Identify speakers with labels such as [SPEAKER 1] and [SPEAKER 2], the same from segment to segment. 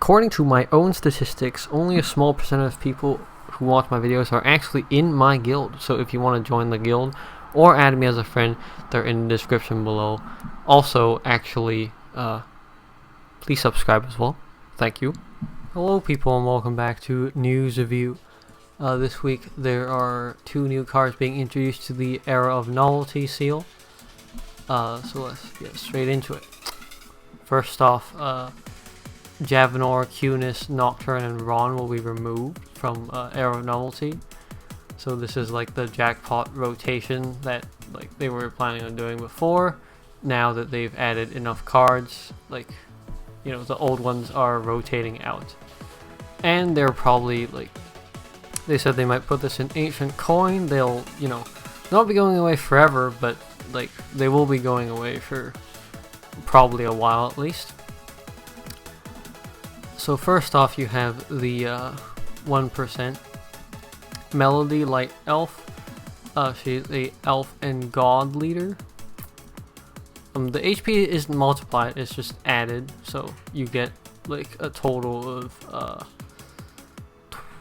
[SPEAKER 1] according to my own statistics, only a small percent of people who watch my videos are actually in my guild. So if you want to join the guild or add me as a friend, they're in the description below. Also, actually, please subscribe as well. Thank you. Hello people, and welcome back to News Review. This week there are 2 new cards being introduced to the Era of Novelty seal. So let's get straight into it. First off, Javanor, Cunis, Nocturne, and Ron will be removed from Era of Novelty. So this is like the jackpot rotation that they were planning on doing before. Now that they've added enough cards, the old ones are rotating out. And they're probably they said they might put this in Ancient Coin. They'll, not be going away forever, but they will be going away for probably a while at least. So first off, you have the 1% Melody Light Elf. She's a elf and god leader. The HP isn't multiplied, it's just added, so you get a total of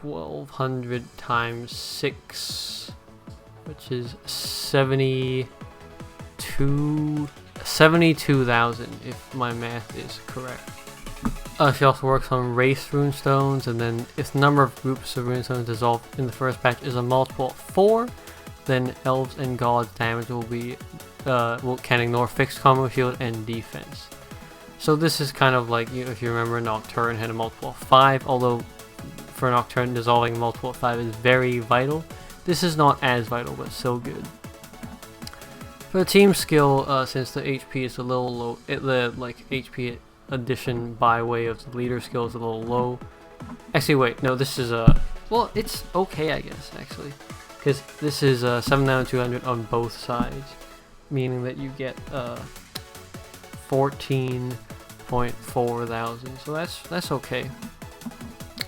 [SPEAKER 1] 1200 times 6, which is 72,000 if my math is correct. She also works on race runestones, and then if the number of groups of runestones dissolved in the first batch is a multiple of 4, then elves and gods damage will be can ignore fixed combo shield and defense. So this is kind of if you remember, Nocturne had a multiple of 5, although for Nocturne dissolving a multiple of 5 is very vital. This is not as vital, but still good. For the team skill, since the HP is a little low, the HP addition by way of the leader skill is a little low. Actually, wait, no, this is well, it's okay, I guess, actually, because this is 7,200 on both sides, meaning that you get 14.4 thousand. So that's okay.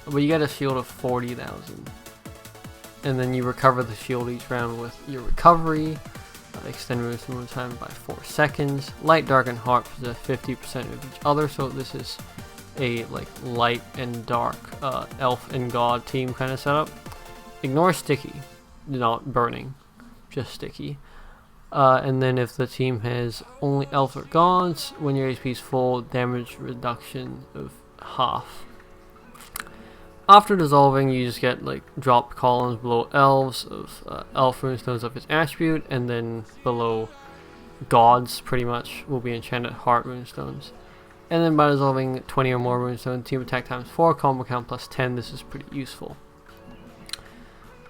[SPEAKER 1] But you get a shield of 40,000, and then you recover the shield each round with your recovery. Extend movement time by 4 seconds. Light, Dark, and Heart possess 50% of each other, so this is a light and dark elf and god team kind of setup. Ignore sticky, not burning, just sticky. And then if the team has only elves or gods, when your HP is full, damage reduction of half. After dissolving, you just get dropped columns below elves of elf runestones of its attribute, and then below gods pretty much will be enchanted heart runestones. And then by dissolving 20 or more runestones, team attack times 4, combo count plus 10. This is pretty useful.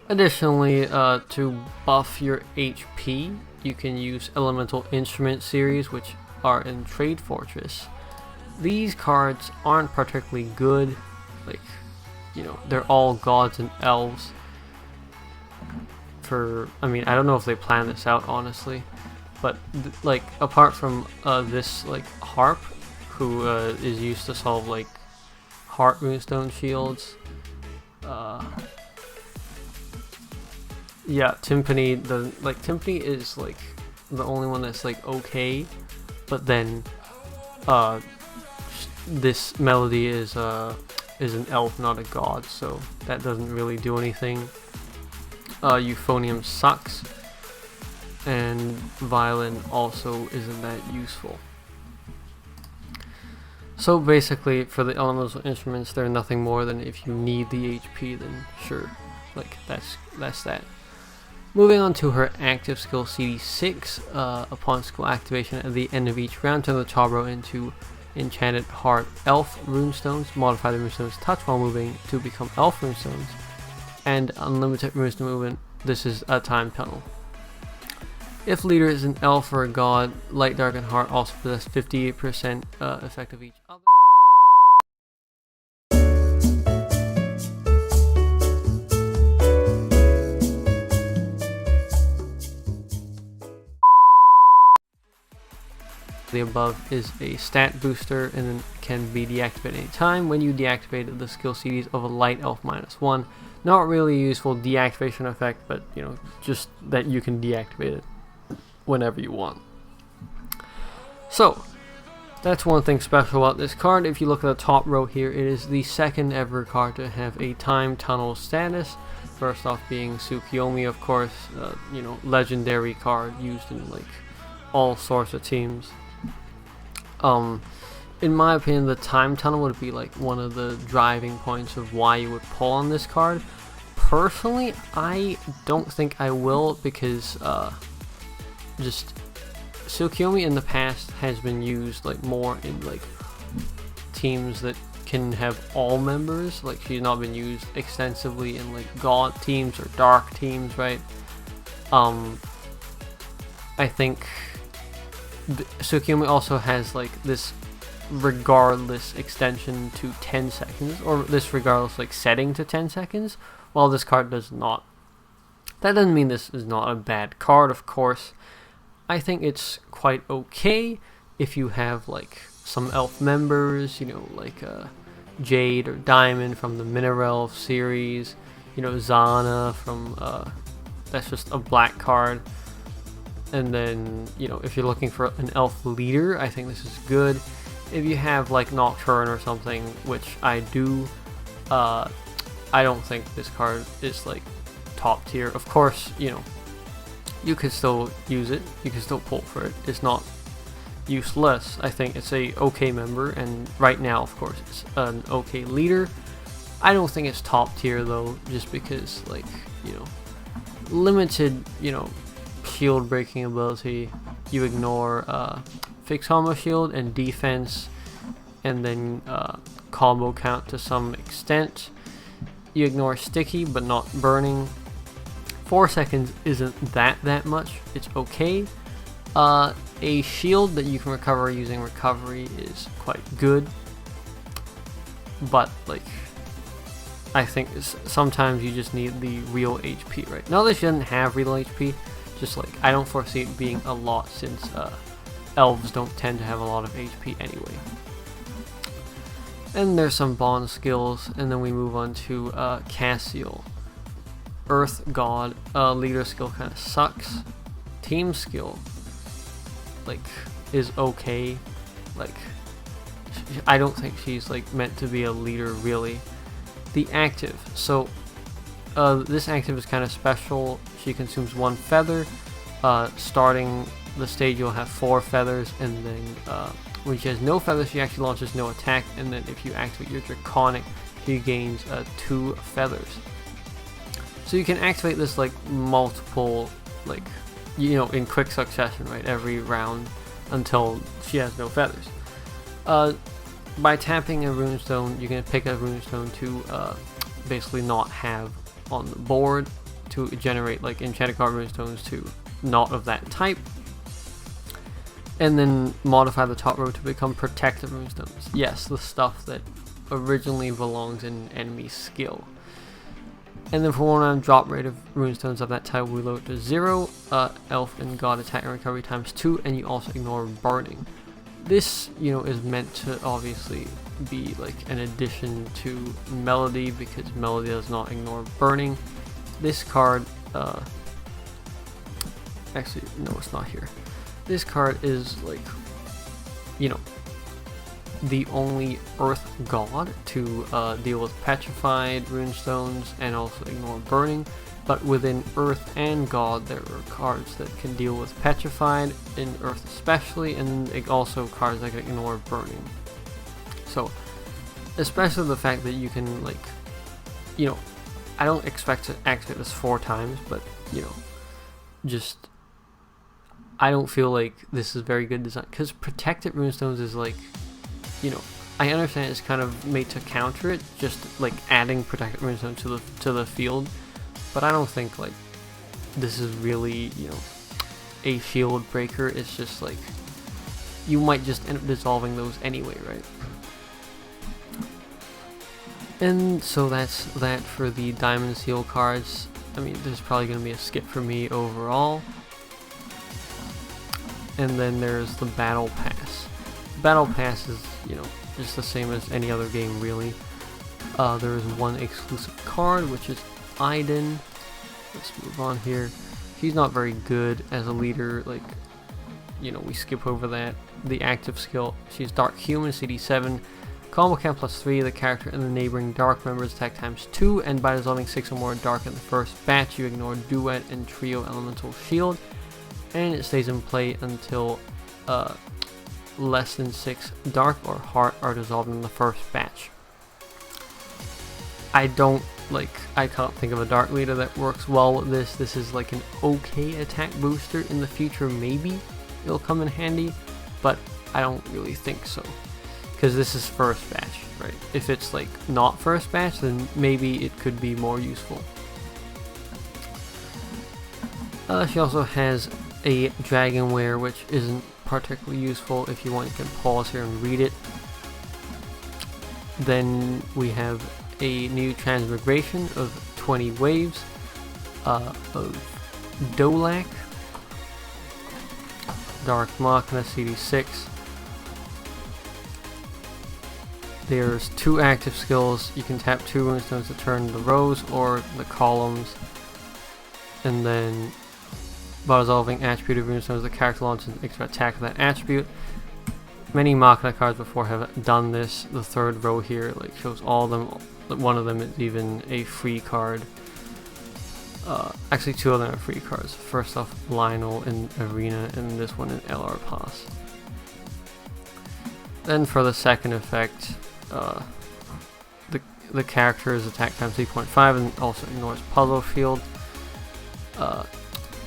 [SPEAKER 1] Additionally, to buff your HP, you can use Elemental Instrument series, which are in Trade Fortress. These cards aren't particularly good. They're all gods and elves. I don't know if they planned this out, honestly, but apart from this harp, who is used to solve heart runestone shields. Yeah, Timpani Timpani is the only one that's okay, but then this Melody is an elf, not a god, so that doesn't really do anything. Euphonium sucks, and Violin also isn't that useful. So basically, for the elemental instruments, they're nothing more than if you need the HP, then sure, that's that. Moving on to her active skill CD6, upon skill activation at the end of each round, turn the top row into Enchanted Heart Elf runestones. Modify the runestones touch while moving to become elf runestones, and unlimited runestone movement. This is a time tunnel. If leader is an elf or a god, Light, Dark, and Heart also possess 58% effect of each other. The above is a stat booster and then can be deactivated any time. When you deactivate the skill CDs of a light elf -1, not really a useful deactivation effect, but just that you can deactivate it whenever you want. So That's one thing special about this card. If you look at the top row here, it is the second ever card to have a time tunnel status. First off being Tsukiyomi, of course, you know, legendary card used in like all sorts of teams. In my opinion, the time tunnel would be like one of the driving points of why you would pull on this card. Personally, I don't think I will, because just Tsukiyomi in the past has been used like more in like teams that can have all members. Like, she's not been used extensively in like god teams or dark teams, right? I think Tsukiyomi also has like this regardless extension to 10 seconds, or this regardless like setting to 10 seconds, while this card does not. That doesn't mean this is not a bad card, of course. I think it's quite okay if you have like some elf members, you know, like Jade or Diamond from the Mineral series, you know, Zana from that's just a black card. And then, you know, if you're looking for an elf leader, I think this is good. If you have like Nocturne or something, which I do, I don't think this card is like top tier. Of course, you know, you could still use it, you can still pull for it. It's not useless. I think it's a okay member, and right now, of course, it's an okay leader. I don't think it's top tier though, just because, like, you know, limited, you know, shield breaking ability. You ignore fixed combo shield and defense, and then combo count to some extent. You ignore sticky but not burning. 4 seconds isn't that much. It's okay. A shield that you can recover using recovery is quite good, but like, I think sometimes you just need the real HP, right? Not that she doesn't have real HP, just like I don't foresee it being a lot, since elves don't tend to have a lot of HP anyway. And there's some bond skills, and then we move on to Cassiel. Earth God, leader skill kind of sucks. Team skill, like, is okay. Like, I don't think she's like meant to be a leader really. The active, so this active is kind of special. She consumes 1 feather. Starting the stage, you'll have 4 feathers, and then when she has no feathers, she actually launches no attack, and then if you activate your Draconic, she gains 2 feathers. So you can activate this like multiple, like, you know, in quick succession, right, every round until she has no feathers. By tapping a runestone, you can pick a runestone to basically not have on the board, to generate like enchanted card runestones to not of that type, and then modify the top row to become protected runestones. Yes, the stuff that originally belongs in enemy skill. And then for 1 round, drop rate of runestones of that type we lower to 0, elf and god attack and recovery times 2, and you also ignore burning. This, you know, is meant to obviously be like an addition to Melody, because Melody does not ignore burning. This card, actually, no, it's not here. This card is like, you know, the only Earth God to deal with petrified runestones and also ignore burning. But within Earth and God, there are cards that can deal with petrified, in Earth especially, and also cards that can ignore burning. So, especially the fact that you can, like, you know, I don't expect to activate this 4 times, but, you know, just, I don't feel like this is very good design, because protected runestones is like, you know, I understand it's kind of made to counter it, just like adding protected runestones to the field, but I don't think like this is really, you know, a shield breaker. It's just like, you might just end up dissolving those anyway, right? And so that's that for the Diamond Seal cards. I mean, this is probably going to be a skip for me overall. And then there's the Battle Pass. Battle Pass is, you know, just the same as any other game really. There is 1 exclusive card, which is Aiden. Let's move on here. He's not very good as a leader, like, you know, we skip over that. the active skill. She's Dark Human, CD7. Combo count +3, the character and the neighboring Dark members attack ×2, and by dissolving 6 or more Dark in the first batch, you ignore Duet and Trio Elemental Shield, and it stays in play until less than 6 Dark or Heart are dissolved in the first batch. I can't think of a Dark leader that works well with this. This is like an okay attack booster. In the future, maybe it'll come in handy, but I don't really think so. Because this is first batch, right? If it's like not first batch, then maybe it could be more useful. She also has a Dragonware, which isn't particularly useful. If you want, you can pause here and read it. Then we have a new transmigration of 20 waves of Dolak, Dark Machina, CD6. There's 2 active skills. You can tap 2 runestones to turn the rows or the columns, and then by dissolving attribute of runestones, the character launches an extra attack of that attribute. Many Machina cards before have done this. The third row here shows all of them. One of them is even a free card. Actually, 2 of them are free cards. First off, Lionel in Arena, and this one in LR Pass. Then for the second effect, the character is attack times 3.5 and also ignores Puzzle Field.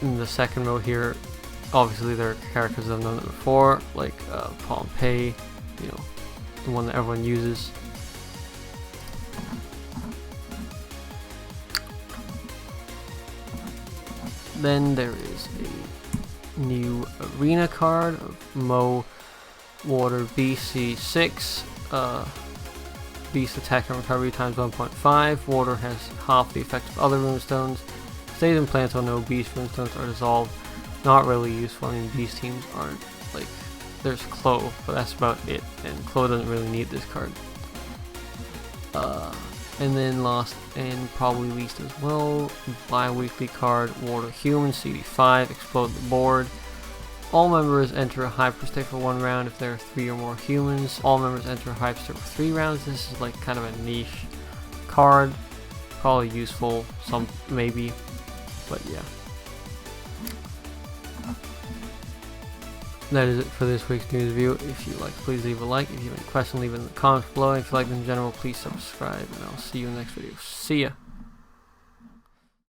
[SPEAKER 1] In the second row here, obviously there are characters that have done it before, like Pompeii, the one that everyone uses. Then there is a new arena card of Mo Water BC6. Beast attack and recovery times 1.5. Water has half the effect of other runestones. Stays in play until no beast runestones are dissolved. Not really useful. I mean, beast teams aren't there's Clo, but that's about it. And Clo doesn't really need this card. And then last and probably least as well, bi-weekly card, Water Human, CD5, explode the board. All members enter a hyper state for 1 round if there are 3 or more humans. All members enter a hyper state for 3 rounds. This is kind of a niche card. Probably useful, some maybe, but yeah. That is it for this week's news review. If you like, please leave a like. If you have any questions, leave it in the comments below. If you like in general, please subscribe, and I'll see you in the next video. See ya!